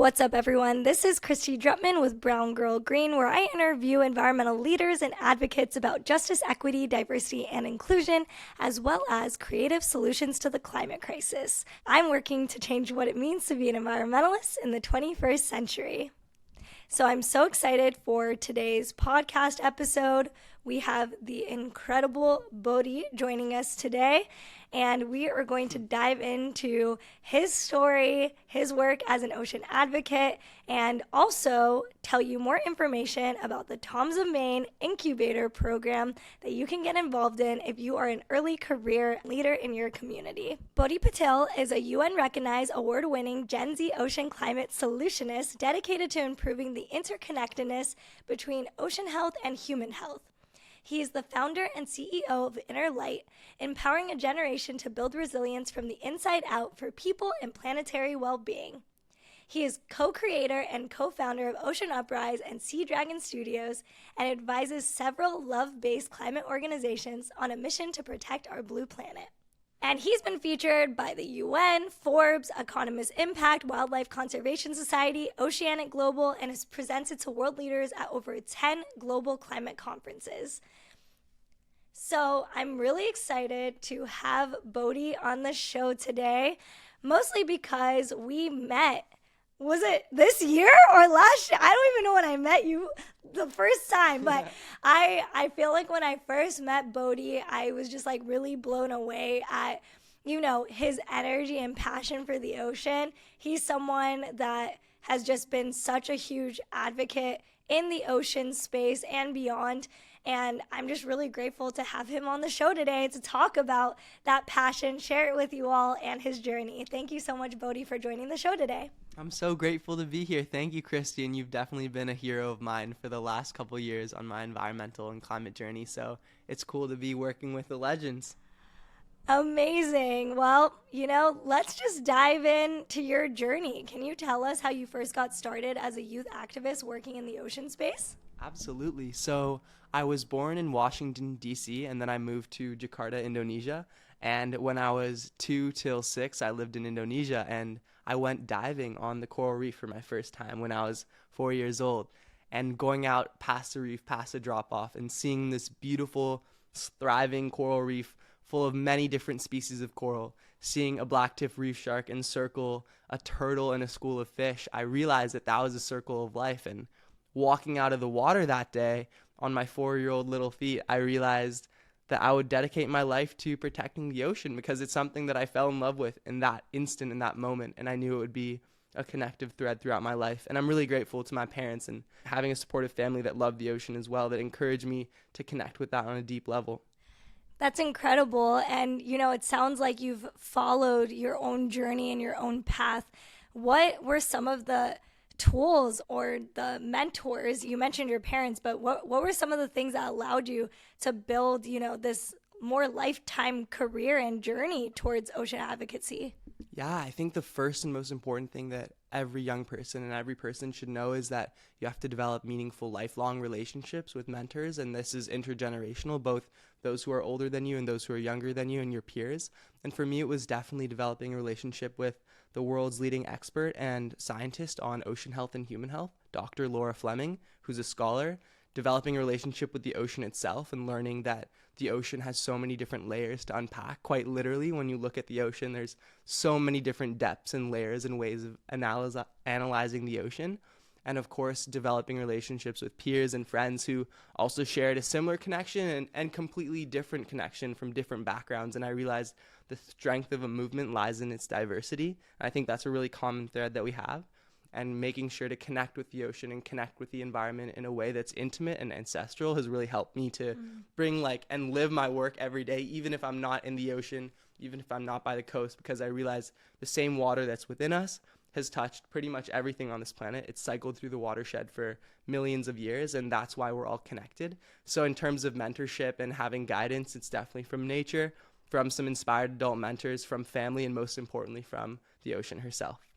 What's up, everyone? This is Christy Drutman with Brown Girl Green, where I interview environmental leaders and advocates about justice, equity, diversity, and inclusion, as well as creative solutions to the climate crisis. I'm working to change what it means to be an environmentalist in the 21st century. So I'm so excited for today's podcast episode. We have the incredible Bodhi joining us today, and we are going to dive into his story, his work as an ocean advocate, and also tell you more information about the Toms of Maine Incubator program that you can get involved in if you are an early career leader in your community. Bodhi Patel is a UN-recognized award-winning Gen Z ocean climate solutionist dedicated to improving the interconnectedness between ocean health and human health. He is the founder and CEO of Inner Light, empowering a generation to build resilience from the inside out for people and planetary well-being. He is co-creator and co-founder of Ocean Uprise and Sea Dragon Studios and advises several love-based climate organizations on a mission to protect our blue planet. And he's been featured by the UN, Forbes, Economist Impact, Wildlife Conservation Society, Oceanic Global, and has presented to world leaders at over 10 global climate conferences. So I'm really excited to have Bodhi on the show today, mostly because we met. Was it this year or last year? I don't even know when I met you the first time, but I feel like when I first met Bodhi, I was just like really blown away at, his energy and passion for the ocean. He's someone that has just been such a huge advocate in the ocean space and beyond. And I'm just really grateful to have him on the show today to talk about that passion, share it with you all, and his journey. Thank you so much, Bodhi, for joining the show today. I'm so grateful to be here. Thank you, Christy, and you've definitely been a hero of mine for the last couple years on my environmental and climate journey, so it's cool to be working with the legends. Amazing. Well, let's just dive into your journey. Can you tell us how you first got started as a youth activist working in the ocean space? Absolutely. So I was born in Washington, D.C., and then I moved to Jakarta, Indonesia. And when I was 2 till 6, I lived in Indonesia, and I went diving on the coral reef for my first time when I was 4 years old. And going out past the reef, past the drop-off, and seeing this beautiful, thriving coral reef full of many different species of coral, seeing a blacktip reef shark encircle a turtle and a school of fish, I realized that that was a circle of life. And walking out of the water that day on my 4-year-old little feet, I realized that I would dedicate my life to protecting the ocean because it's something that I fell in love with in that instant, in that moment, and I knew it would be a connective thread throughout my life. And I'm really grateful to my parents and having a supportive family that loved the ocean as well, that encouraged me to connect with that on a deep level. That's incredible. And, it sounds like you've followed your own journey and your own path. What were some of the tools or the mentors? You mentioned your parents, but what were some of the things that allowed you to build, this more lifetime career and journey towards ocean advocacy? Yeah, I think the first and most important thing that every young person and every person should know is that you have to develop meaningful lifelong relationships with mentors, and this is intergenerational, both those who are older than you and those who are younger than you and your peers. And for me, it was definitely developing a relationship with the world's leading expert and scientist on ocean health and human health, Dr. Laura Fleming, who's a scholar, developing a relationship with the ocean itself and learning that the ocean has so many different layers to unpack. Quite literally, when you look at the ocean, there's so many different depths and layers and ways of analyzing the ocean. And of course, developing relationships with peers and friends who also shared a similar connection and completely different connection from different backgrounds. And I realized the strength of a movement lies in its diversity. And I think that's a really common thread that we have. And making sure to connect with the ocean and connect with the environment in a way that's intimate and ancestral has really helped me to bring and live my work every day, even if I'm not in the ocean, even if I'm not by the coast, because I realize the same water that's within us has touched pretty much everything on this planet. It's cycled through the watershed for millions of years, and that's why we're all connected. So in terms of mentorship and having guidance, it's definitely from nature, from some inspired adult mentors, from family, and most importantly, from the ocean herself.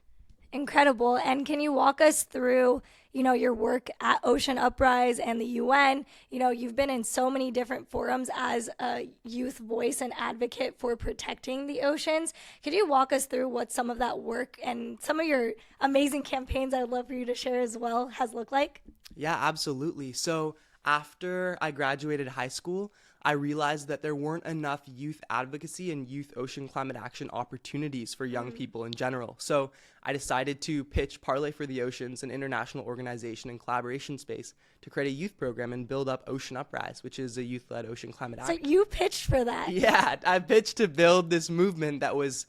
Incredible. And can you walk us through, your work at Ocean Uprise and the UN? You've been in so many different forums as a youth voice and advocate for protecting the oceans. Could you walk us through what some of that work and some of your amazing campaigns I'd love for you to share as well has looked like? Yeah, absolutely. So after I graduated high school, I realized that there weren't enough youth advocacy and youth ocean climate action opportunities for young people in general. So I decided to pitch Parlay for the Oceans, an international organization and collaboration space, to create a youth program and build up Ocean Uprise, which is a youth-led ocean climate So action. you pitched for that. Yeah, I pitched to build this movement that was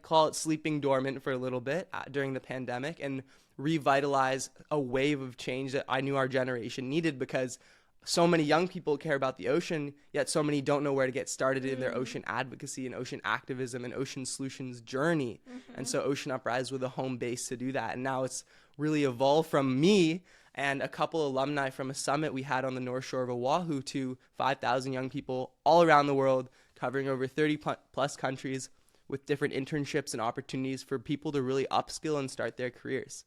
call it sleeping dormant for a little bit during the pandemic and revitalize a wave of change that I knew our generation needed, because so many young people care about the ocean, yet so many don't know where to get started in their ocean advocacy and ocean activism and ocean solutions journey. And so Ocean Uprise was a home base to do that. And now it's really evolved from me and a couple alumni from a summit we had on the North Shore of Oahu to 5,000 young people all around the world, covering over 30 plus countries, with different internships and opportunities for people to really upskill and start their careers.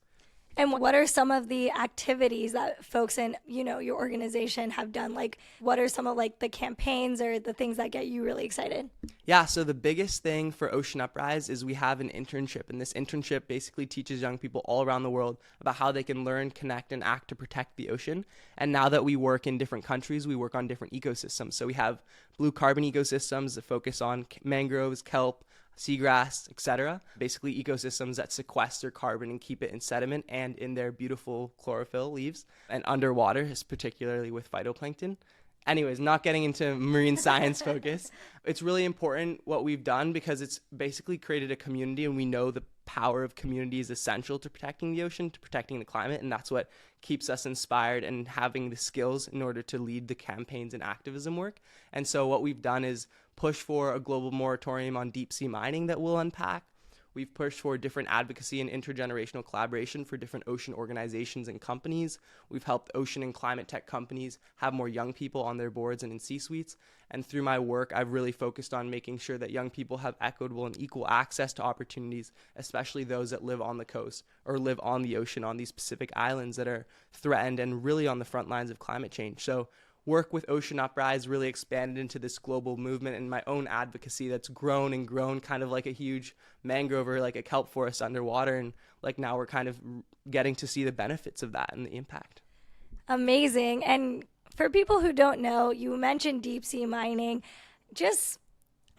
And what are some of the activities that folks in, your organization have done? Like, what are some of the campaigns or the things that get you really excited? Yeah, so the biggest thing for Ocean Uprise is we have an internship, and this internship basically teaches young people all around the world about how they can learn, connect, and act to protect the ocean. And now that we work in different countries, we work on different ecosystems. So we have blue carbon ecosystems that focus on mangroves, kelp, seagrass, etc. Basically ecosystems that sequester carbon and keep it in sediment and in their beautiful chlorophyll leaves, and underwater, particularly with phytoplankton. Anyways, not getting into marine science focus. It's really important what we've done, because it's basically created a community, and we know the power of community is essential to protecting the ocean, to protecting the climate, and that's what keeps us inspired and having the skills in order to lead the campaigns and activism work. And so what we've done is push for a global moratorium on deep sea mining that we'll unpack. We've pushed for different advocacy and intergenerational collaboration for different ocean organizations and companies. We've helped ocean and climate tech companies have more young people on their boards and in C-suites. And through my work, I've really focused on making sure that young people have equitable and equal access to opportunities, especially those that live on the coast or live on the ocean on these Pacific islands that are threatened and really on the front lines of climate change. So work with Ocean Uprise really expanded into this global movement, and my own advocacy that's grown and grown, kind of like a huge mangrove or like a kelp forest underwater. And now we're kind of getting to see the benefits of that and the impact. Amazing. And for people who don't know, you mentioned deep sea mining.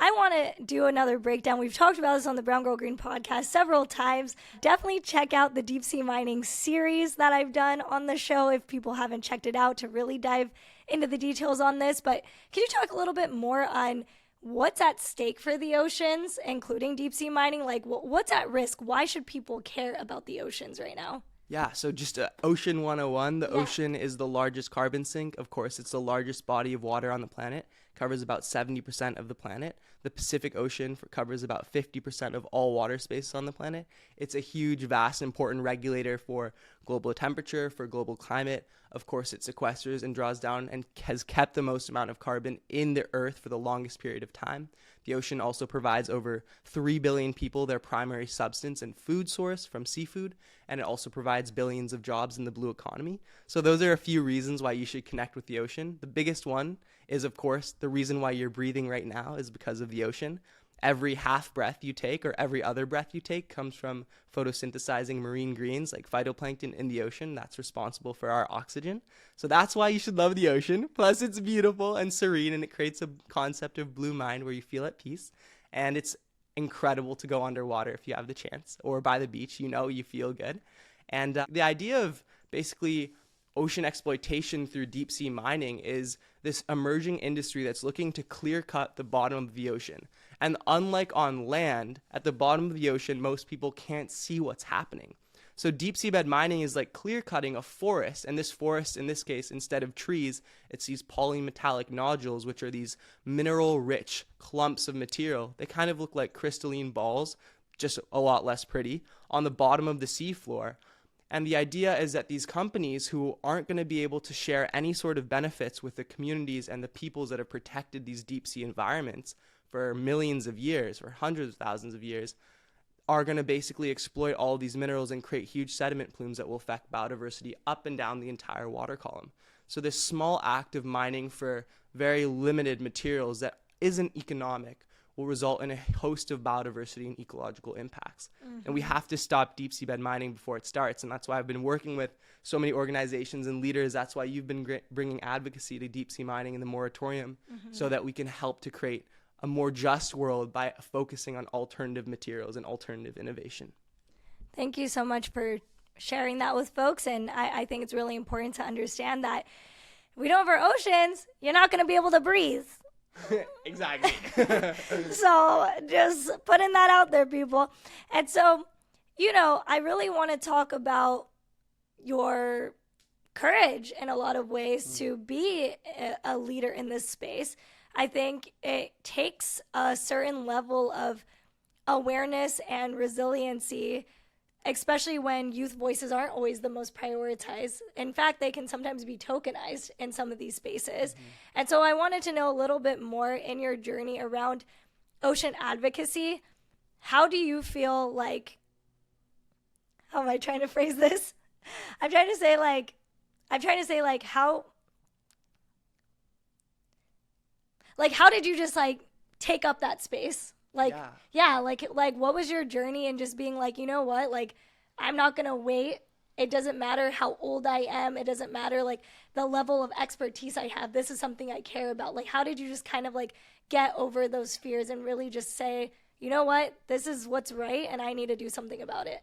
I want to do another breakdown. We've talked about this on the Brown Girl Green podcast several times. Definitely check out the deep sea mining series that I've done on the show if people haven't checked it out, to really dive into the details on this. But can you talk a little bit more on what's at stake for the oceans, including deep sea mining? What's at risk? Why should people care about the oceans right now? Yeah, so just Ocean 101, the ocean is the largest carbon sink. Of course, it's the largest body of water on the planet, covers about 70% of the planet. The Pacific Ocean covers about 50% of all water space on the planet. It's a huge, vast, important regulator for global temperature, for global climate. Of course, it sequesters and draws down and has kept the most amount of carbon in the earth for the longest period of time. The ocean also provides over 3 billion people their primary substance and food source from seafood, and it also provides billions of jobs in the blue economy. So those are a few reasons why you should connect with the ocean. The biggest one is, of course, the reason why you're breathing right now is because of the ocean. Every half breath you take or every other breath you take comes from photosynthesizing marine greens like phytoplankton in the ocean. That's responsible for our oxygen. So that's why you should love the ocean. Plus, it's beautiful and serene, and it creates a concept of blue mind where you feel at peace. And it's incredible to go underwater if you have the chance, or by the beach, you feel good. And the idea of basically ocean exploitation through deep sea mining is this emerging industry that's looking to clear cut the bottom of the ocean. And unlike on land, at the bottom of the ocean, most people can't see what's happening. So deep seabed mining is like clear cutting a forest. And this forest, in this case, instead of trees, it's these polymetallic nodules, which are these mineral-rich clumps of material. They kind of look like crystalline balls, just a lot less pretty, on the bottom of the seafloor. And the idea is that these companies who aren't going to be able to share any sort of benefits with the communities and the peoples that have protected these deep sea environments for millions of years or hundreds of thousands of years are going to basically exploit all these minerals and create huge sediment plumes that will affect biodiversity up and down the entire water column. So this small act of mining for very limited materials that isn't economic will result in a host of biodiversity and ecological impacts. And we have to stop deep seabed mining before it starts. And that's why I've been working with so many organizations and leaders. That's why you've been bringing advocacy to deep sea mining in the moratorium, so that we can help to create a more just world by focusing on alternative materials and alternative innovation. Thank you so much for sharing that with folks. And I think it's really important to understand that if we don't have our oceans, you're not going to be able to breathe. Exactly. So just putting that out there, people. And so, I really want to talk about your courage in a lot of ways to be a leader in this space. I think it takes a certain level of awareness and resiliency, especially when youth voices aren't always the most prioritized. In fact, they can sometimes be tokenized in some of these spaces. And so I wanted to know a little bit more in your journey around ocean advocacy. How do you feel like, how am I trying to phrase this? I'm trying to say how did you just take up that space? What was your journey and just being like, you know what, I'm not going to wait. It doesn't matter how old I am. It doesn't matter the level of expertise I have. This is something I care about. How did you just kind of get over those fears and really just say, you know what, this is what's right and I need to do something about it?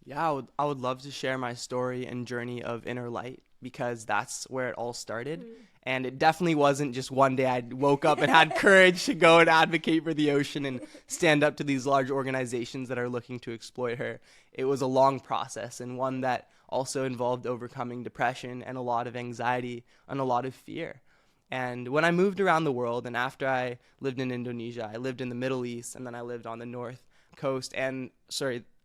Yeah, I would love to share my story and journey of inner light, because that's where it all started. And it definitely wasn't just one day I woke up and had courage to go and advocate for the ocean and stand up to these large organizations that are looking to exploit her. It was a long process, and one that also involved overcoming depression and a lot of anxiety and a lot of fear. And when I moved around the world, and after I lived in Indonesia, I lived in the Middle East, and then I lived on the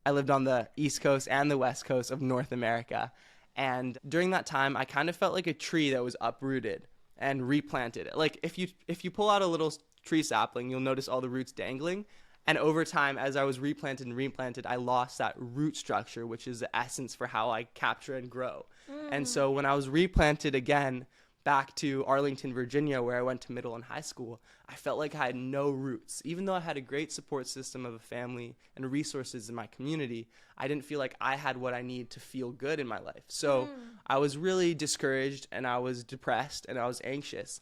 I lived on the East Coast and the West Coast of North America. And during that time, I kind of felt like a tree that was uprooted and replanted. If you pull out a little tree sapling, you'll notice all the roots dangling. And over time, as I was replanted, I lost that root structure, which is the essence for how I capture and grow. And so when I was replanted again back to Arlington, Virginia, where I went to middle and high school, I felt like I had no roots. Even though I had a great support system of a family and resources in my community, I didn't feel like I had what I need to feel good in my life. So I was really discouraged, and I was depressed, and I was anxious.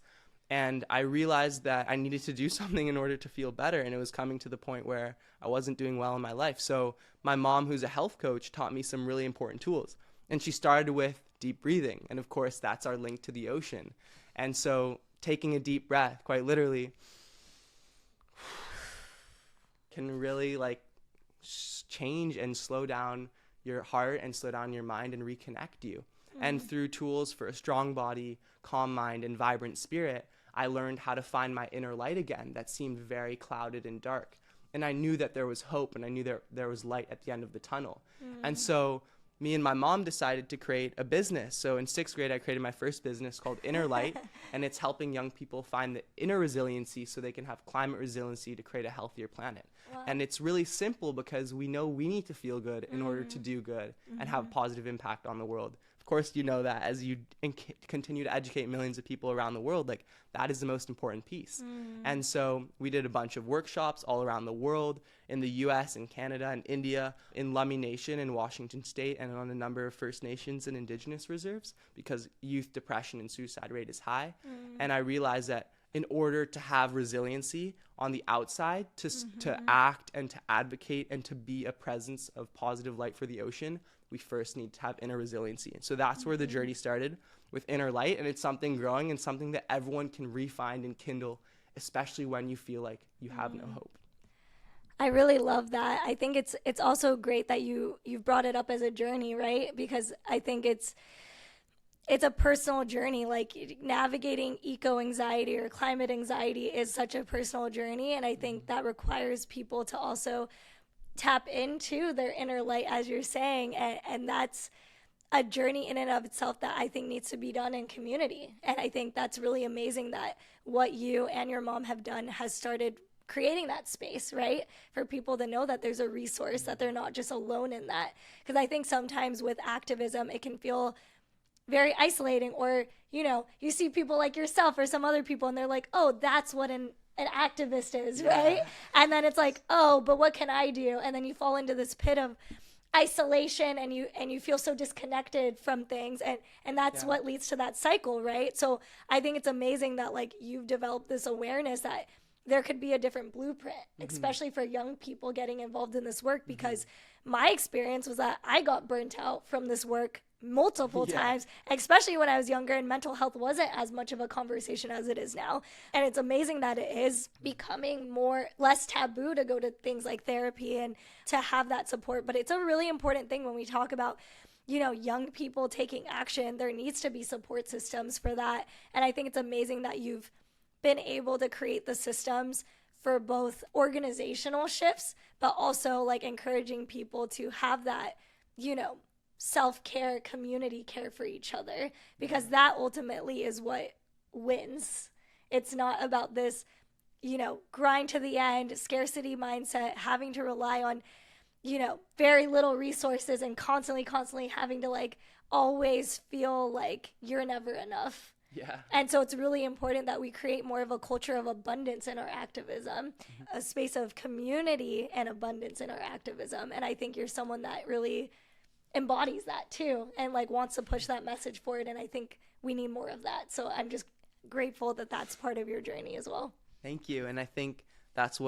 And I realized that I needed to do something in order to feel better, and it was coming to the point where I wasn't doing well in my life. So my mom, who's a health coach, taught me some really important tools. And she started with deep breathing. And of course, that's our link to the ocean. And so taking a deep breath, quite literally, can really change and slow down your heart and slow down your mind and reconnect you. And through tools for a strong body, calm mind, and vibrant spirit, I learned how to find my inner light again that seemed very clouded and dark. And I knew that there was hope, and I knew there was light at the end of the tunnel. And so me and my mom decided to create a business. So in 6th grade, I created my first business called Inner Light, and it's helping young people find the inner resiliency so they can have climate resiliency to create a healthier planet. Wow. And it's really simple because we know we need to feel good in order to do good and have a positive impact on the world. Of course, you know that as you continue to educate millions of people around the world, that is the most important piece. And so we did a bunch of workshops all around the world, in the US and Canada and India, in Lummi Nation in Washington State, and on a number of First Nations and Indigenous reserves, because youth depression and suicide rate is high. And I realized that in order to have resiliency on the outside, to act and to advocate and to be a presence of positive light for the ocean, we first need to have inner resiliency. And so that's where the journey started with Inner Light, and it's something growing and something that everyone can re-find and kindle, especially when you feel like you have no hope. I really love that. I think it's also great that you've brought it up as a journey, right? Because I think it's a personal journey. Navigating eco-anxiety or climate anxiety is such a personal journey, and I think that requires people to also tap into their inner light, as you're saying, and that's a journey in and of itself that I think needs to be done in community. And I think that's really amazing that what you and your mom have done has started creating that space, right? For people to know that there's a resource, that they're not just alone in that. Because I think sometimes with activism, it can feel very isolating, or, you see people like yourself or some other people and they're like, oh, that's what an activist is, right? And then it's like, oh, but what can I do? And then you fall into this pit of isolation, and you feel so disconnected from things, and that's what leads to that cycle, right? So I think it's amazing that like you've developed this awareness that there could be a different blueprint, especially for young people getting involved in this work, because my experience was that I got burnt out from this work multiple times, especially when I was younger, and mental health wasn't as much of a conversation as it is now. And it's amazing that it is becoming less taboo to go to things like therapy and to have that support. But it's a really important thing when we talk about, young people taking action. There needs to be support systems for that. And I think it's amazing that you've been able to create the systems for both organizational shifts, but also like encouraging people to have that, self-care, community care for each other, because that ultimately is what wins. It's not about this, grind to the end, scarcity mindset, having to rely on, very little resources and constantly having to like always feel like you're never enough. Yeah. And so it's really important that we create more of a culture of abundance in our activism, a space of community and abundance in our activism. And I think you're someone that really embodies that too, and like wants to push that message forward. And I think we need more of that. So I'm just grateful that that's part of your journey as well. Thank you. And I think that's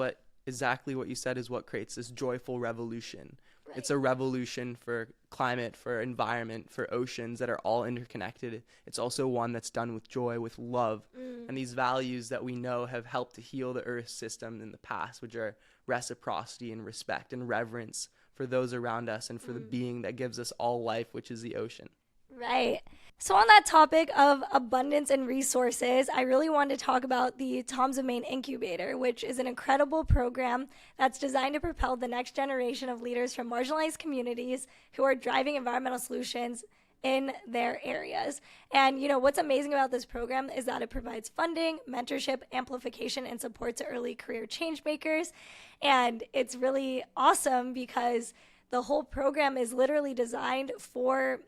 exactly what you said is what creates this joyful revolution. Right. It's a revolution for climate, for environment, for oceans that are all interconnected. It's also one that's done with joy, with love, and these values that we know have helped to heal the Earth system in the past, which are reciprocity and respect and reverence for those around us and for the being that gives us all life, which is the ocean. Right. So on that topic of abundance and resources, I really wanted to talk about the Toms of Maine Incubator, which is an incredible program that's designed to propel the next generation of leaders from marginalized communities who are driving environmental solutions in their areas. And, what's amazing about this program is that it provides funding, mentorship, amplification, and support to early career change makers. And it's really awesome because the whole program is literally designed for,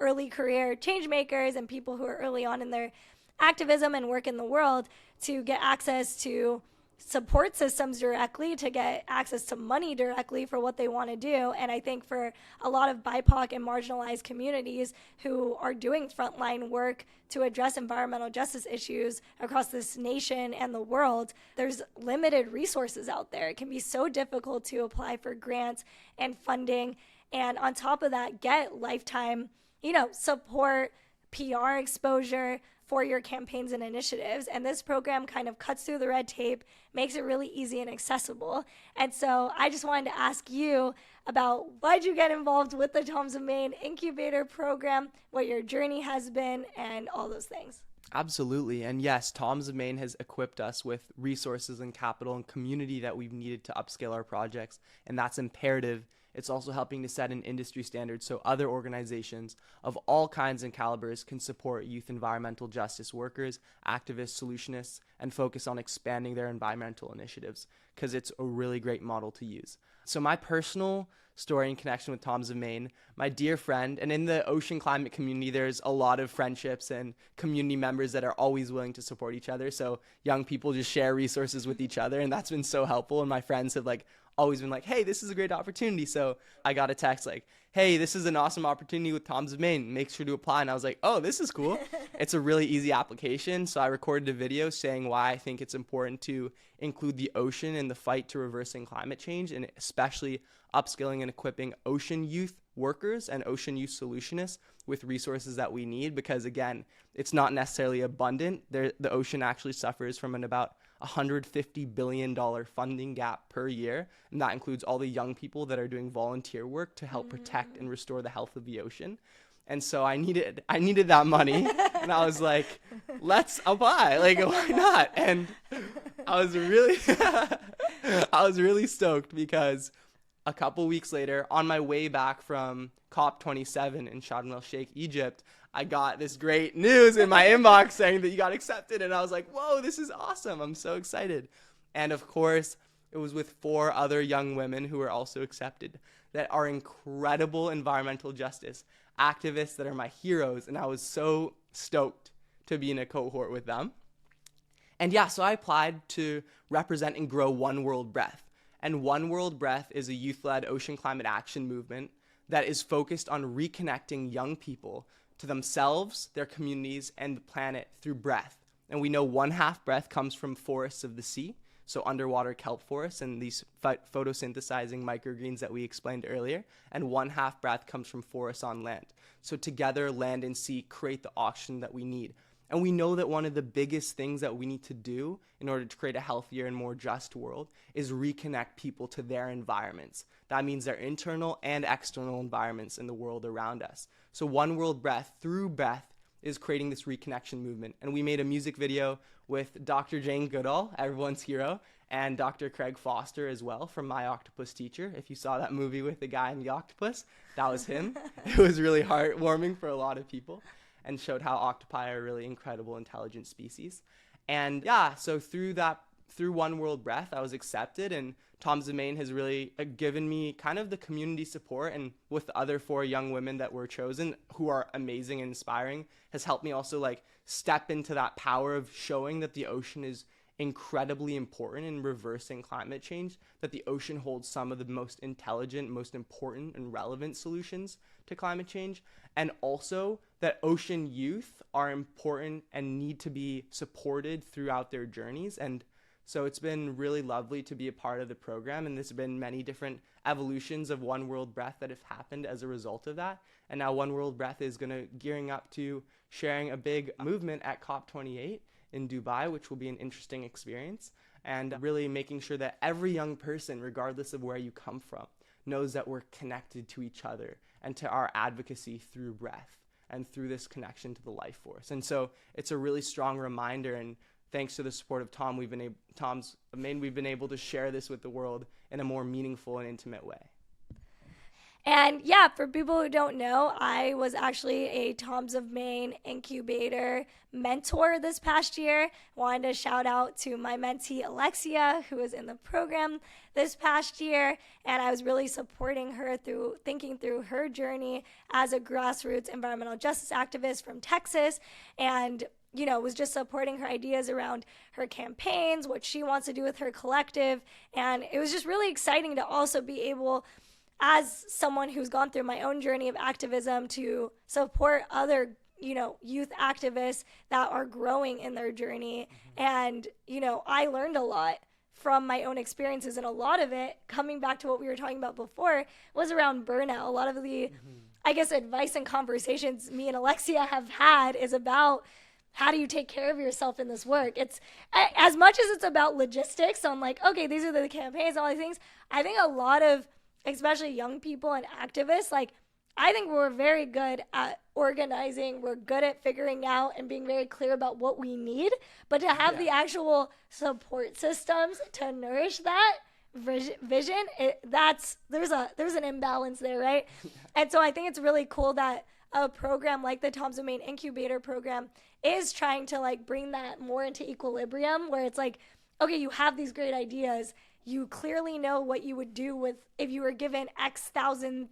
early career change makers and people who are early on in their activism and work in the world to get access to support systems directly, to get access to money directly for what they want to do. And I think for a lot of BIPOC and marginalized communities who are doing frontline work to address environmental justice issues across this nation and the world, there's limited resources out there. It can be so difficult to apply for grants and funding. And on top of that, get lifetime, support, PR exposure for your campaigns and initiatives. And this program kind of cuts through the red tape, makes it really easy and accessible. And so I just wanted to ask you about why'd you get involved with the Toms of Maine Incubator program, what your journey has been, and all those things. Absolutely. And yes, Toms of Maine has equipped us with resources and capital and community that we've needed to upscale our projects. And that's imperative. It's also helping to set an industry standard so other organizations of all kinds and calibers can support youth environmental justice workers, activists, solutionists, and focus on expanding their environmental initiatives, because it's a really great model to use. So my personal story in connection with Toms of Maine, my dear friend, and in the ocean climate community, there's a lot of friendships and community members that are always willing to support each other. So young people just share resources with each other, and that's been so helpful. And my friends have always been like, hey, this is a great opportunity. So I got a text like, hey, this is an awesome opportunity with Toms of Maine. Make sure to apply. And I was like, oh, this is cool. It's a really easy application. So I recorded a video saying why I think it's important to include the ocean in the fight to reversing climate change, and especially upskilling and equipping ocean youth workers and ocean youth solutionists with resources that we need, because again, it's not necessarily abundant. The ocean actually suffers from about $150 billion funding gap per year, and that includes all the young people that are doing volunteer work to help protect and restore the health of the ocean. And so I needed that money, and I was like, let's apply. Why not? And I was really stoked, because a couple weeks later, on my way back from COP27 in Sharm el-Sheikh, Egypt, I got this great news in my inbox saying that you got accepted. And I was like, whoa, this is awesome. I'm so excited. And of course, it was with 4 other young women who were also accepted that are incredible environmental justice activists that are my heroes. And I was so stoked to be in a cohort with them. And yeah, so I applied to represent and grow One World Breath. And One World Breath is a youth-led ocean climate action movement that is focused on reconnecting young people to themselves, their communities, and the planet through breath. And we know 1/2 breath comes from forests of the sea, so underwater kelp forests and these photosynthesizing microgreens that we explained earlier, and 1/2 breath comes from forests on land. So together, land and sea create the oxygen that we need. And we know that one of the biggest things that we need to do in order to create a healthier and more just world is reconnect people to their environments. That means their internal and external environments in the world around us. So One World Breath, through breath, is creating this reconnection movement. And we made a music video with Dr. Jane Goodall, everyone's hero, and Dr. Craig Foster as well from My Octopus Teacher. If you saw that movie with the guy and the octopus, that was him. It was really heartwarming for a lot of people and showed how octopi are a really incredible, intelligent species. And yeah, so through One World Breath, I was accepted, and Tom's of Maine has really given me kind of the community support, and with the other 4 young women that were chosen, who are amazing and inspiring, has helped me also like step into that power of showing that the ocean is incredibly important in reversing climate change, that the ocean holds some of the most intelligent, most important and relevant solutions to climate change, and also that ocean youth are important and need to be supported throughout their journeys. And so it's been really lovely to be a part of the program, and there's been many different evolutions of One World Breath that have happened as a result of that. And now One World Breath is gearing up to sharing a big movement at COP28 in Dubai, which will be an interesting experience, and really making sure that every young person, regardless of where you come from, knows that we're connected to each other and to our advocacy through breath and through this connection to the life force. And so it's a really strong reminder, and thanks to the support of Tom, we've been able to share this with the world in a more meaningful and intimate way. And yeah, for people who don't know, I was actually a Toms of Maine Incubator mentor this past year. Wanted to shout out to my mentee, Alexia, who was in the program this past year. And I was really supporting her through thinking through her journey as a grassroots environmental justice activist from Texas. And was just supporting her ideas around her campaigns, what she wants to do with her collective. And it was just really exciting to also be able, as someone who's gone through my own journey of activism, to support other, youth activists that are growing in their journey. And, I learned a lot from my own experiences, and a lot of it, coming back to what we were talking about before, was around burnout. A lot of the, I guess, advice and conversations me and Alexia have had is about how do you take care of yourself in this work. It's as much as it's about logistics on like, okay, these are the campaigns and all these things. I think a lot of, especially young people and activists, like, I think we're very good at organizing. We're good at figuring out and being very clear about what we need. But to have the actual support systems to nourish that vision, there's an imbalance there, right? And so I think it's really cool that a program like the Toms of Maine Incubator program is trying to like bring that more into equilibrium, where it's like, okay, you have these great ideas. You clearly know what you would do with if you were given X thousand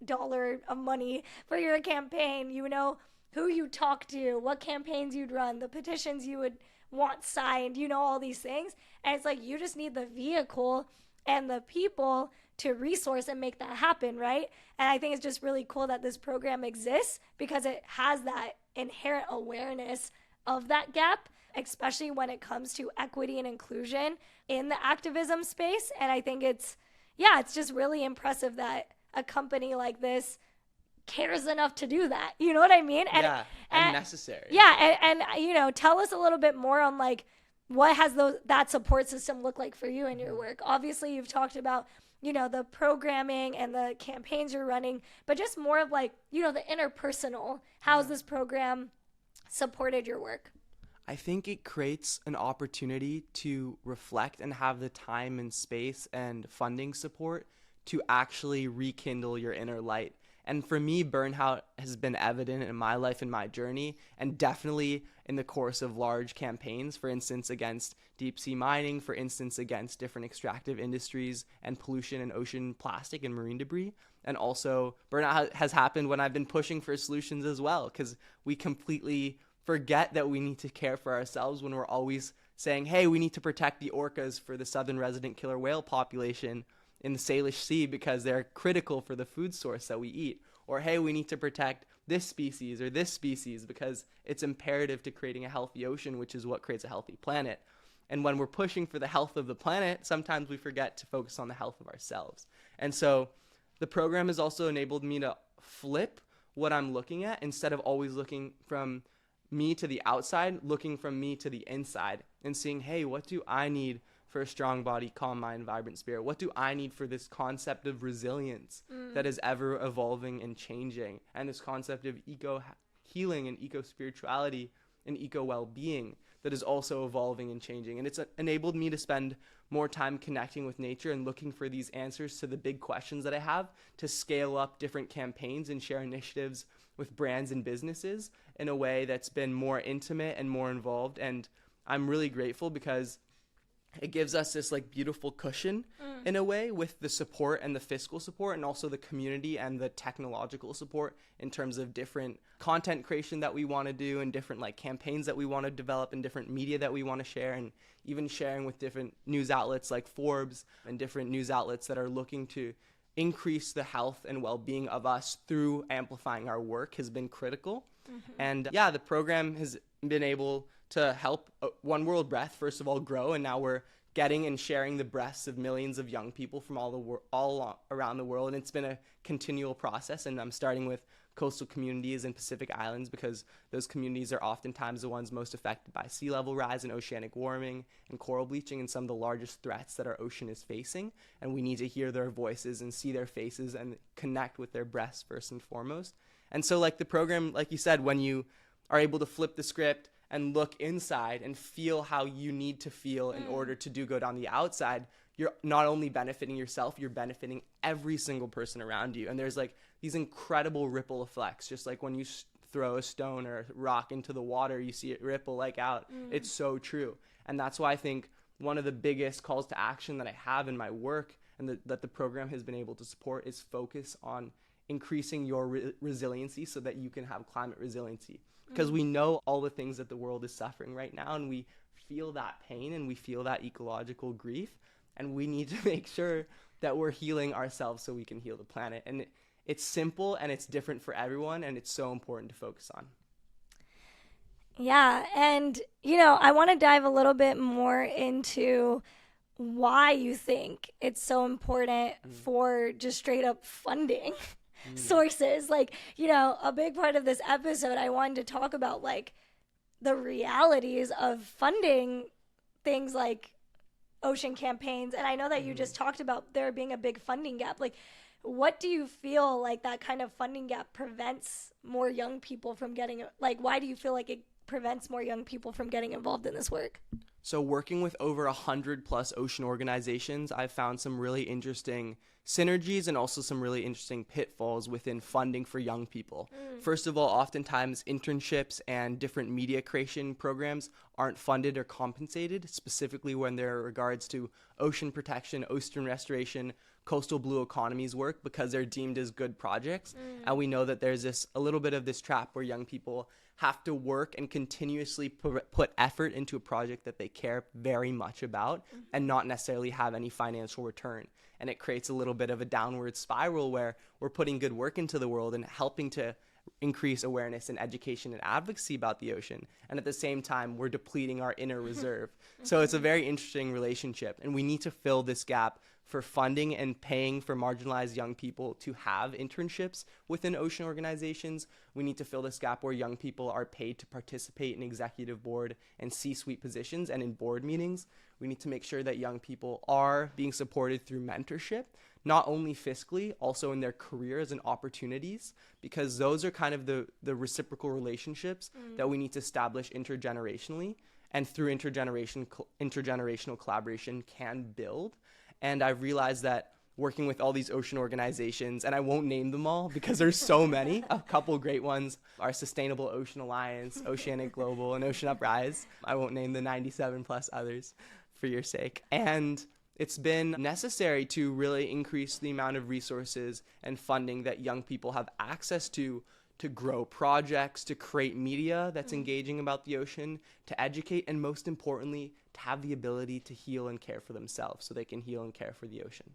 dollar of money for your campaign. You know who you talk to, what campaigns you'd run, the petitions you would want signed, all these things. And it's like, you just need the vehicle and the people to resource and make that happen, right? And I think it's just really cool that this program exists because it has that inherent awareness of that gap, especially when it comes to equity and inclusion in the activism space. And I think it's just really impressive that a company like this cares enough to do that. You know what I mean? And necessary. Yeah, and tell us a little bit more on like, what has that support system look like for you in your work? Obviously, you've talked about, the programming and the campaigns you're running, but just more of like, the interpersonal. How's this program supported your work? I think it creates an opportunity to reflect and have the time and space and funding support to actually rekindle your inner light And for me, burnout has been evident in my life and my journey, and definitely in the course of large campaigns, for instance, against deep sea mining, for instance, against different extractive industries and pollution in ocean plastic and marine debris. And also burnout has happened when I've been pushing for solutions as well, because we completely forget that we need to care for ourselves when we're always saying, hey, we need to protect the orcas for the southern resident killer whale population in the Salish Sea because they're critical for the food source that we eat. Or, hey, we need to protect this species or this species because it's imperative to creating a healthy ocean, which is what creates a healthy planet. And when we're pushing for the health of the planet, sometimes we forget to focus on the health of ourselves. And so the program has also enabled me to flip what I'm looking at instead of always looking from me to the outside, looking from me to the inside and seeing, hey, what do I need for a strong body, calm mind, vibrant spirit? What do I need for this concept of resilience that is ever evolving and changing? And this concept of eco healing and eco spirituality and eco well-being that is also evolving and changing. And it's enabled me to spend more time connecting with nature and looking for these answers to the big questions that I have, to scale up different campaigns and share initiatives with brands and businesses in a way that's been more intimate and more involved. And I'm really grateful because it gives us this like beautiful cushion in a way, with the support and the fiscal support and also the community and the technological support in terms of different content creation that we want to do and different like campaigns that we want to develop and different media that we want to share, and even sharing with different news outlets like Forbes and different news outlets that are looking to increase the health and well-being of us through amplifying our work has been critical. And yeah, the program has been able to help One World Breath, first of all, grow, and now we're getting and sharing the breaths of millions of young people from all around the world. And it's been a continual process, and I'm starting with coastal communities and Pacific Islands because those communities are oftentimes the ones most affected by sea level rise and oceanic warming and coral bleaching and some of the largest threats that our ocean is facing. And we need to hear their voices and see their faces and connect with their breaths first and foremost. And so like the program, like you said, when you are able to flip the script and look inside and feel how you need to feel in order to go down the outside, you're not only benefiting yourself, you're benefiting every single person around you. And there's like these incredible ripple effects, just like when you throw a stone or a rock into the water, you see it ripple like out. It's so true. And that's why I think one of the biggest calls to action that I have in my work and that the program has been able to support is focus on increasing your resiliency so that you can have climate resiliency. Because we know all the things that the world is suffering right now, and we feel that pain and we feel that ecological grief, and we need to make sure that we're healing ourselves so we can heal the planet. And it's simple and it's different for everyone, and it's so important to focus on. Yeah, and I want to dive a little bit more into why you think it's so important for just straight up funding sources. Like, a big part of this episode, I wanted to talk about like the realities of funding things like ocean campaigns. And I know that you just talked about there being a big funding gap. Like, what do you feel like that kind of funding gap prevents more young people from getting, like, why do you feel like it prevents more young people from getting involved in this work? So working with over 100+ ocean organizations, I've found some really interesting synergies and also some really interesting pitfalls within funding for young people. First of all, oftentimes internships and different media creation programs aren't funded or compensated, specifically when there are regards to ocean protection, ocean restoration, coastal blue economies work, because they're deemed as good projects. And we know that there's a little bit of this trap where young people have to work and continuously put effort into a project that they care very much about and not necessarily have any financial return. And it creates a little bit of a downward spiral where we're putting good work into the world and helping to increase awareness and education and advocacy about the ocean. And at the same time, we're depleting our inner reserve. So it's a very interesting relationship. And we need to fill this gap for funding and paying for marginalized young people to have internships within ocean organizations. We need to fill this gap where young people are paid to participate in executive board and C-suite positions and in board meetings. We need to make sure that young people are being supported through mentorship, not only fiscally, also in their careers and opportunities, because those are kind of the reciprocal relationships that we need to establish intergenerationally, and through intergenerational collaboration can build. And I've realized that working with all these ocean organizations, and I won't name them all because there's so many. A couple great ones are Sustainable Ocean Alliance, Oceanic Global, and Ocean Uprise. I won't name the 97 plus others for your sake. And it's been necessary to really increase the amount of resources and funding that young people have access to grow projects, to create media that's engaging about the ocean, to educate, and most importantly, to have the ability to heal and care for themselves so they can heal and care for the ocean.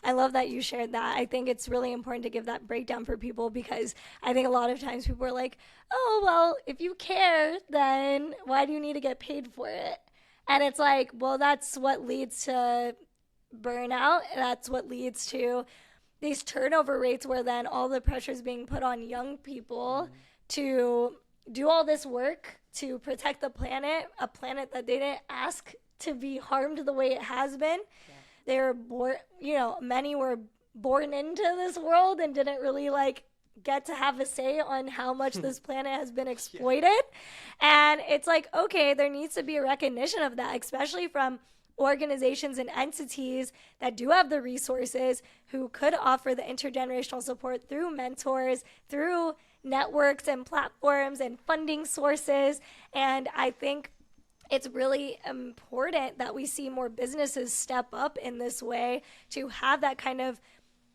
I love that you shared that. I think it's really important to give that breakdown for people, because I think a lot of times people are like, oh, well, if you care, then why do you need to get paid for it? And it's like, well, that's what leads to burnout. That's what leads to these turnover rates where then all the pressure is being put on young people to do all this work to protect the planet, a planet that they didn't ask to be harmed the way it has been. Yeah. They were born, many were born into this world and didn't really get to have a say on how much this planet has been exploited. Yeah. And it's like, okay, there needs to be a recognition of that, especially from organizations and entities that do have the resources, who could offer the intergenerational support through mentors, through networks and platforms and funding sources. And I think it's really important that we see more businesses step up in this way to have that kind of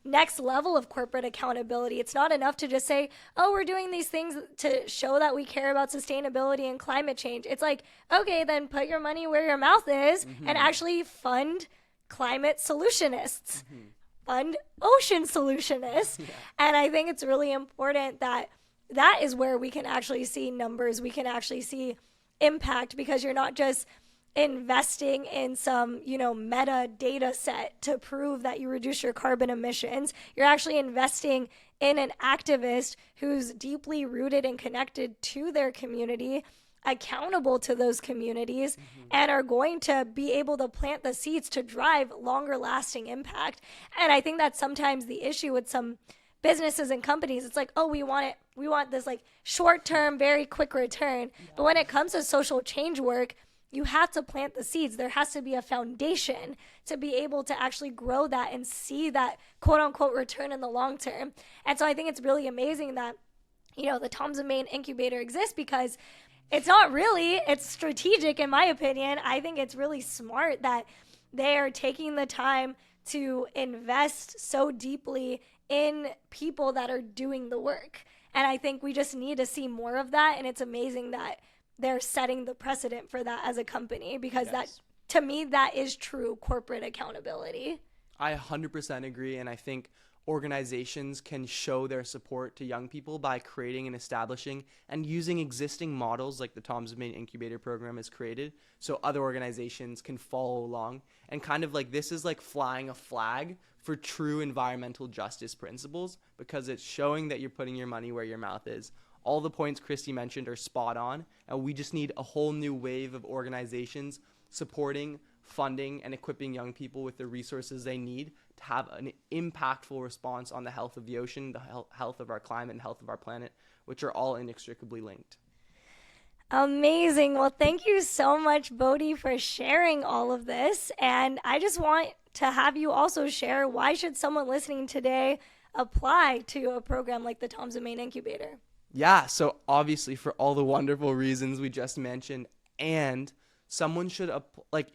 next level of corporate accountability. It's not enough to just say, oh, we're doing these things to show that we care about sustainability and climate change. It's like, okay, then put your money where your mouth is and actually fund climate solutionists, fund ocean solutionists. Yeah. And I think it's really important that that is where we can actually see numbers. We can actually see impact, because you're not just investing in some, meta data set to prove that you reduce your carbon emissions. You're actually investing in an activist who's deeply rooted and connected to their community, accountable to those communities, and are going to be able to plant the seeds to drive longer lasting impact. And I think that's sometimes the issue with some businesses and companies. It's like, oh, we want this short-term, very quick return. Yeah. But when it comes to social change work, you have to plant the seeds. There has to be a foundation to be able to actually grow that and see that quote-unquote return in the long term. And so I think it's really amazing that, the Toms of Maine Incubator exists, because it's not really, it's strategic in my opinion. I think it's really smart that they are taking the time to invest so deeply in people that are doing the work. And I think we just need to see more of that. And it's amazing that they're setting the precedent for that as a company, because that, to me, that is true corporate accountability. I 100% agree. And I think organizations can show their support to young people by creating and establishing and using existing models like the Toms of Maine Incubator program has created, so other organizations can follow along. And kind of this is like flying a flag for true environmental justice principles, because it's showing that you're putting your money where your mouth is. All the points Christy mentioned are spot on, and we just need a whole new wave of organizations supporting, funding, and equipping young people with the resources they need to have an impactful response on the health of the ocean, the health of our climate, and health of our planet, which are all inextricably linked. Amazing. Well, thank you so much, Bodhi, for sharing all of this. And I just want to have you also share, why should someone listening today apply to a program like the Toms of Maine Incubator? Yeah, so obviously for all the wonderful reasons we just mentioned, and someone should,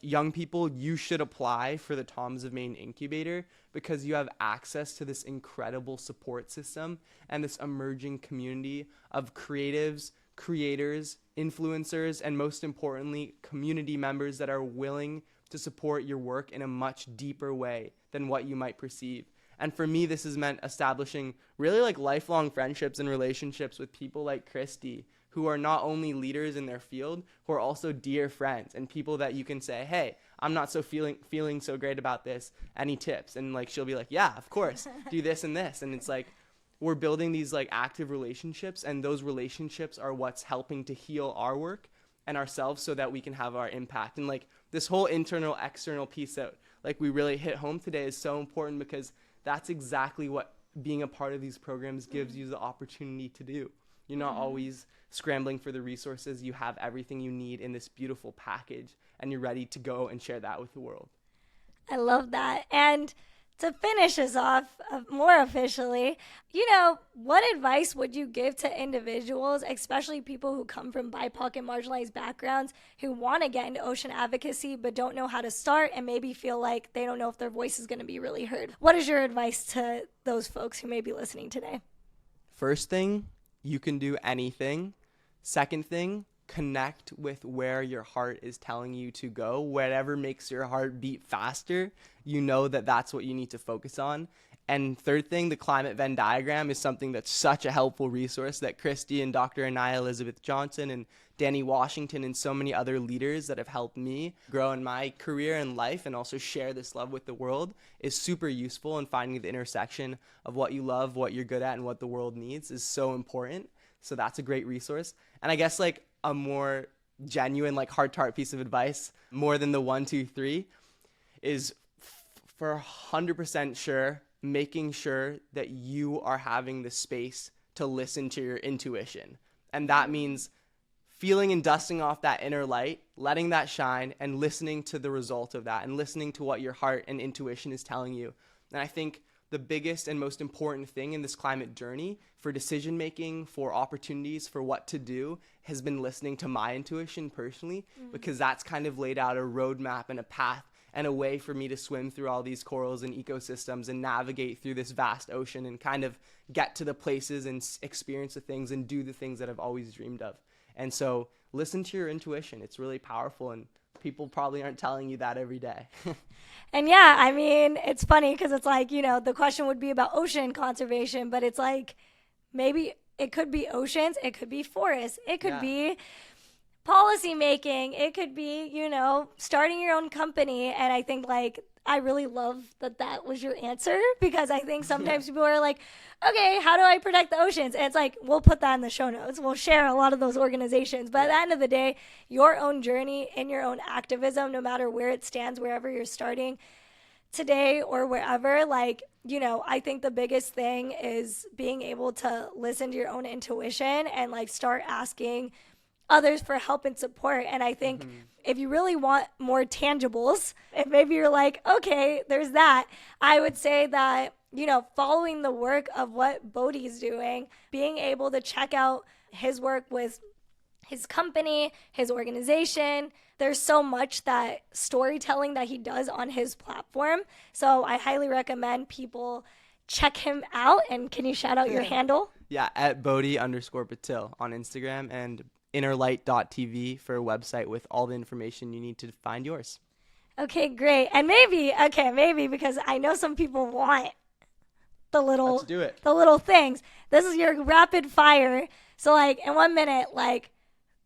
young people, you should apply for the Toms of Maine Incubator, because you have access to this incredible support system and this emerging community of creatives, creators, influencers, and most importantly, community members that are willing to support your work in a much deeper way than what you might perceive. And for me, this has meant establishing really lifelong friendships and relationships with people like Christy, who are not only leaders in their field, who are also dear friends and people that you can say, hey, I'm not so feeling so great about this. Any tips? And she'll be like, yeah, of course, do this and this. And it's we're building these active relationships, and those relationships are what's helping to heal our work and ourselves so that we can have our impact. And this whole internal external piece that we really hit home today is so important, because that's exactly what being a part of these programs gives you the opportunity to do. You're not always scrambling for the resources. You have everything you need in this beautiful package, and you're ready to go and share that with the world. I love that. And to finish us off more officially, what advice would you give to individuals, especially people who come from BIPOC and marginalized backgrounds, who want to get into ocean advocacy but don't know how to start and maybe feel like they don't know if their voice is going to be really heard? What is your advice to those folks who may be listening today? First thing, you can do anything. Second thing, connect with where your heart is telling you to go. Whatever makes your heart beat faster, you know that that's what you need to focus on. And third thing, the climate Venn diagram is something that's such a helpful resource that Christy and Dr. Anaya Elizabeth Johnson and Danny Washington and so many other leaders that have helped me grow in my career and life and also share this love with the world is super useful. And finding the intersection of what you love, what you're good at, and what the world needs is so important. So that's a great resource. And I guess like a more genuine, like heart-to-heart piece of advice, more than the 1, 2, 3, is for 100% sure, making sure that you are having the space to listen to your intuition. And that means feeling and dusting off that inner light, letting that shine, and listening to the result of that, and listening to what your heart and intuition is telling you. And I think the biggest and most important thing in this climate journey for decision making, for opportunities, for what to do, has been listening to my intuition personally, because that's kind of laid out a roadmap and a path and a way for me to swim through all these corals and ecosystems and navigate through this vast ocean and kind of get to the places and experience the things and do the things that I've always dreamed of. And so listen to your intuition. It's really powerful, and people probably aren't telling you that every day. And yeah, I mean, it's funny because it's like, the question would be about ocean conservation, but it's like maybe it could be oceans, it could be forests, it could be policy making, it could be, starting your own company. And I think I really love that was your answer, because I think sometimes people are like, okay, how do I protect the oceans? And it's like, we'll put that in the show notes. We'll share a lot of those organizations. But at the end of the day, your own journey and your own activism, no matter where it stands, wherever you're starting today or wherever, I think the biggest thing is being able to listen to your own intuition and start asking others for help and support. And I think if you really want more tangibles, if maybe you're like, okay, there's that, I would say that, following the work of what Bodhi's doing, being able to check out his work with his company, his organization, there's so much that storytelling that he does on his platform. So I highly recommend people check him out. And can you shout out your handle? Yeah, at Bodhi_Patil on Instagram, and innerlight.tv for a website with all the information you need to find yours. Okay, great. And maybe because I know some people want the little Let's do it. The little things. This is your rapid fire. So in 1 minute,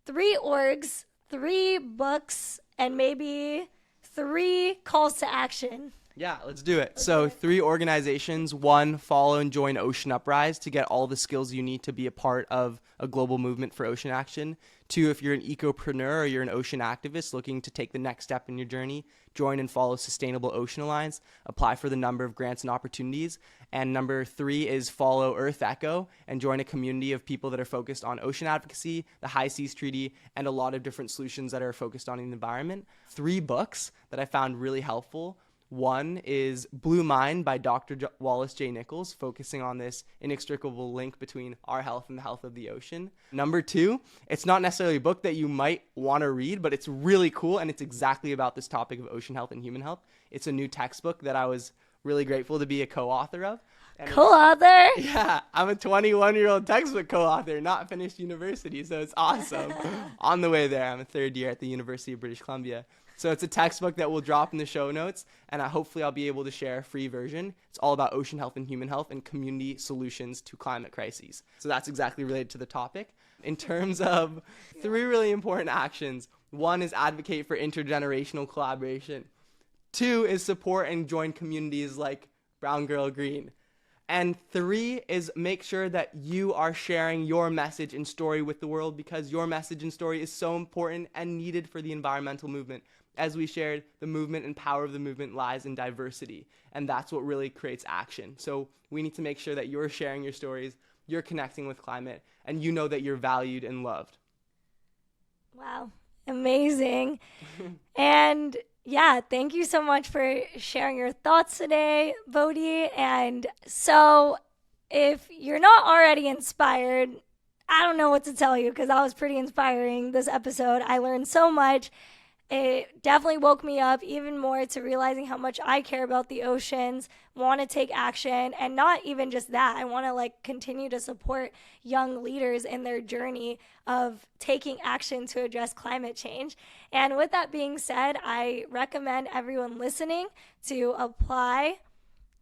3 orgs, 3 books, and maybe 3 calls to action. Yeah, let's do it. Okay. So 3 organizations. 1, follow and join Ocean Uprise to get all the skills you need to be a part of a global movement for ocean action. 2, if you're an ecopreneur or you're an ocean activist looking to take the next step in your journey, join and follow Sustainable Ocean Alliance. Apply for the number of grants and opportunities. And number 3 is follow Earth Echo and join a community of people that are focused on ocean advocacy, the High Seas Treaty, and a lot of different solutions that are focused on the environment. 3 books that I found really helpful. 1 is Blue Mind by Dr. Wallace J. Nichols, focusing on this inextricable link between our health and the health of the ocean. Number 2, it's not necessarily a book that you might want to read, but it's really cool, and it's exactly about this topic of ocean health and human health. It's a new textbook that I was really grateful to be a co-author of. And co-author? Yeah, I'm a 21-year-old textbook co-author, not finished university, so it's awesome. On the way there, I'm a 3rd year at the University of British Columbia. So it's a textbook that we'll drop in the show notes, and hopefully I'll be able to share a free version. It's all about ocean health and human health and community solutions to climate crises. So that's exactly related to the topic. In terms of 3 really important actions, 1 is advocate for intergenerational collaboration. 2 is support and join communities like Brown Girl Green. And 3 is make sure that you are sharing your message and story with the world, because your message and story is so important and needed for the environmental movement. As we shared, the movement and power of the movement lies in diversity, and that's what really creates action. So we need to make sure that you're sharing your stories, you're connecting with climate, and you know that you're valued and loved. Wow, amazing. And Yeah, thank you so much for sharing your thoughts today, Bodhi. And so, if you're not already inspired, I don't know what to tell you because that was pretty inspiring this episode. I learned so much. It definitely woke me up even more to realizing how much I care about the oceans, want to take action, and not even just that. I want to continue to support young leaders in their journey of taking action to address climate change. And with that being said, I recommend everyone listening to apply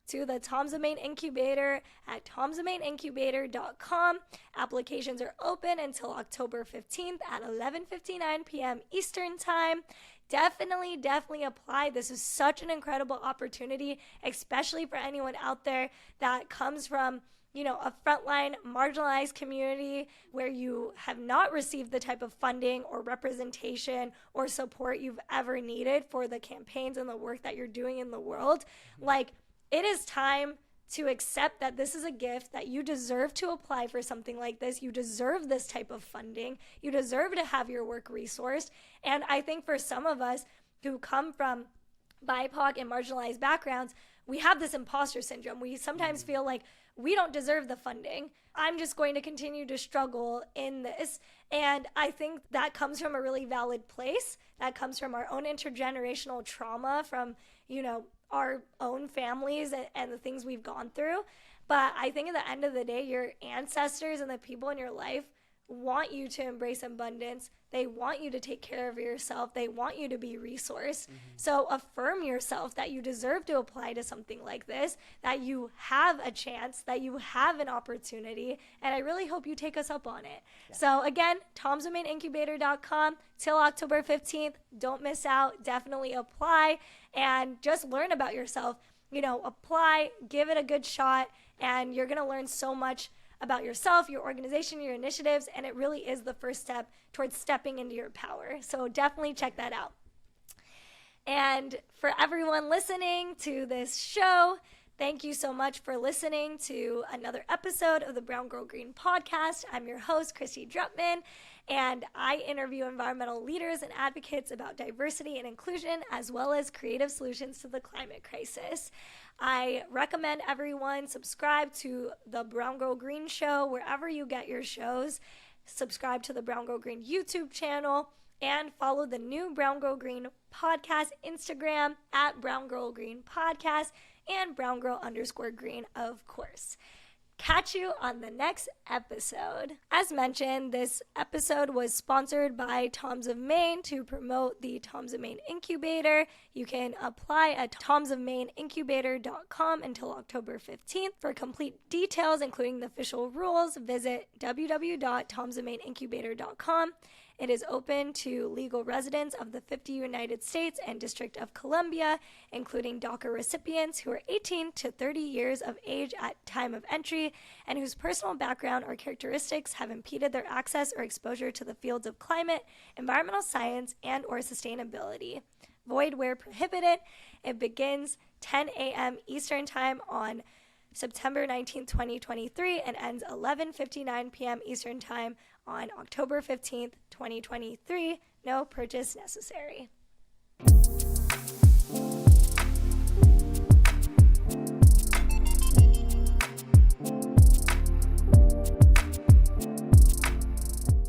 to the Toms of Maine Incubator at tomsofmaineincubator.com. Applications are open until October 15th at 11:59 p.m. Eastern Time. Definitely apply. This is such an incredible opportunity, especially for anyone out there that comes from a frontline marginalized community where you have not received the type of funding or representation or support you've ever needed for the campaigns and the work that you're doing in the world. It is time to accept that this is a gift, that you deserve to apply for something like this. You deserve this type of funding. You deserve to have your work resourced. And I think for some of us who come from BIPOC and marginalized backgrounds, we have this imposter syndrome. We sometimes feel like we don't deserve the funding. I'm just going to continue to struggle in this. And I think that comes from a really valid place. That comes from our own intergenerational trauma, from, our own families and the things we've gone through. But I think at the end of the day, your ancestors and the people in your life want you to embrace abundance. They want you to take care of yourself. They want you to be resourced. So affirm yourself that you deserve to apply to something like this, that you have a chance, that you have an opportunity, and I really hope you take us up on it. Yeah. So again, tomsofmaineincubator.com till October 15th. Don't miss out. Definitely apply and just learn about yourself. Apply, give it a good shot, and you're going to learn so much about yourself, your organization, your initiatives, and it really is the first step towards stepping into your power. So definitely check that out. And for everyone listening to this show, thank you so much for listening to another episode of the Brown Girl Green podcast. I'm your host, Christy Drutman, and I interview environmental leaders and advocates about diversity and inclusion, as well as creative solutions to the climate crisis. I recommend everyone subscribe to the Brown Girl Green Show wherever you get your shows. Subscribe to the Brown Girl Green YouTube channel and follow the new Brown Girl Green podcast Instagram at Brown Girl Green Podcast and Brown Girl_Green, of course. Catch you on the next episode. As mentioned, this episode was sponsored by Toms of Maine to promote the Toms of Maine Incubator. You can apply at tomsofmaineincubator.com until October 15th. For complete details, including the official rules, visit www.tomsofmaineincubator.com. It is open to legal residents of the 50 United States and District of Columbia, including DACA recipients who are 18 to 30 years of age at time of entry and whose personal background or characteristics have impeded their access or exposure to the fields of climate, environmental science, and or sustainability. Void where prohibited. It begins 10 a.m. Eastern Time on September 19, 2023, and ends 11:59 p.m. Eastern Time on October 15th, 2023. No purchase necessary.